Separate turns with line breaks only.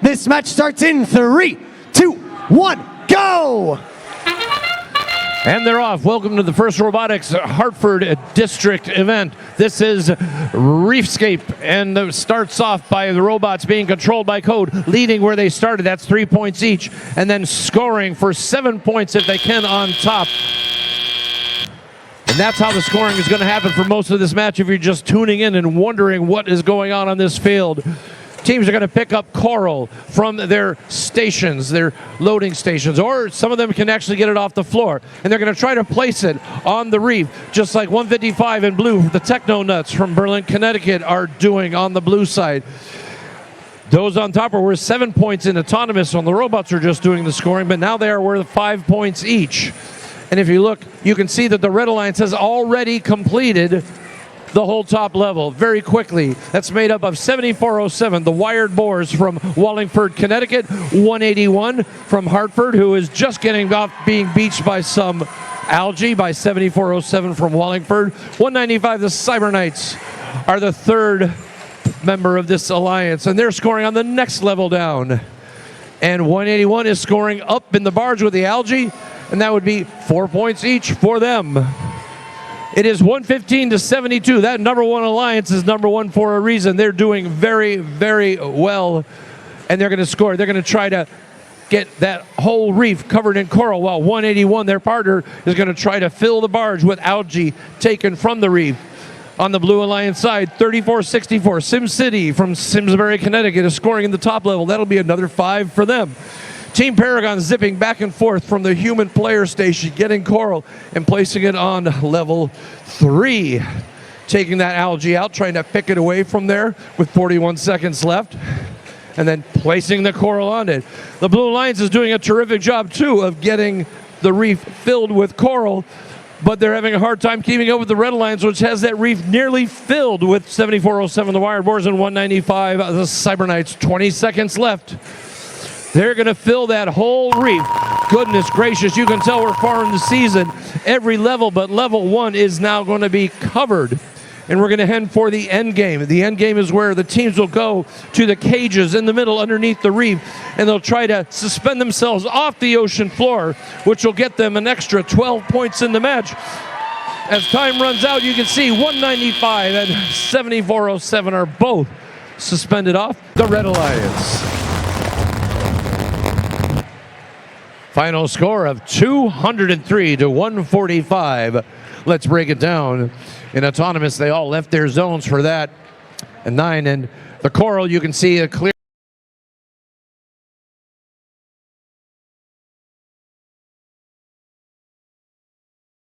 This match starts in 3, 2, 1, go!
And they're off. Welcome to the first Robotics Hartford District event. This is Reefscape, and it starts off by the robots being controlled by code, leading where they started. That's 3 points each, and then scoring for 7 points if they can on top. And that's how the scoring is going to happen for most of this match if you're just tuning in and wondering what is going on this field. Teams are going to pick up coral from their stations, their loading stations, or some of them can actually get it off the floor. And they're going to try to place it on the reef, just like 155 in blue, the Techno Nuts from Berlin, Connecticut are doing on the blue side. Those on top are worth 7 points in autonomous, and the robots are just doing the scoring, but now they are worth 5 points each. And if you look, you can see that the Red Alliance has already completed the whole top level very quickly. That's made up of 7407, the wired boars from Wallingford, Connecticut, 181 from Hartford, who is just getting off being beached by some algae by 7407 from Wallingford. 195, the Cyber Knights are the third member of this alliance, and they're scoring on the next level down. And 181 is scoring up in the barge with the algae, and that would be 4 points each for them. It is 115 to 72. That number one alliance is number one for a reason. They're doing very, very well, and they're going to score. They're going to try to get that whole reef covered in coral, while 181, their partner, is going to try to fill the barge with algae taken from the reef. On the Blue Alliance side, 3464, Sim City from Simsbury, Connecticut, is scoring in the top level. That'll be another 5 for them. Team Paragon zipping back and forth from the human player station, getting coral and placing it on level 3. Taking that algae out, trying to pick it away from there with 41 seconds left, and then placing the coral on it. The Blue Alliance is doing a terrific job, too, of getting the reef filled with coral, but they're having a hard time keeping up with the Red Alliance, which has that reef nearly filled with 7407, the wired boars, and 195, the Cyber Knights. 20 seconds left. They're going to fill that whole reef. Goodness gracious, you can tell we're far in the season. Every level but level 1 is now going to be covered. And we're going to head for the end game. The end game is where the teams will go to the cages in the middle underneath the reef, and they'll try to suspend themselves off the ocean floor, which will get them an extra 12 points in the match. As time runs out, you can see 195 and 7407 are both suspended off the Red Alliance. Final score of 203 to 145. Let's break it down. In autonomous, they all left their zones for that. And 9, and the coral, you can see a clear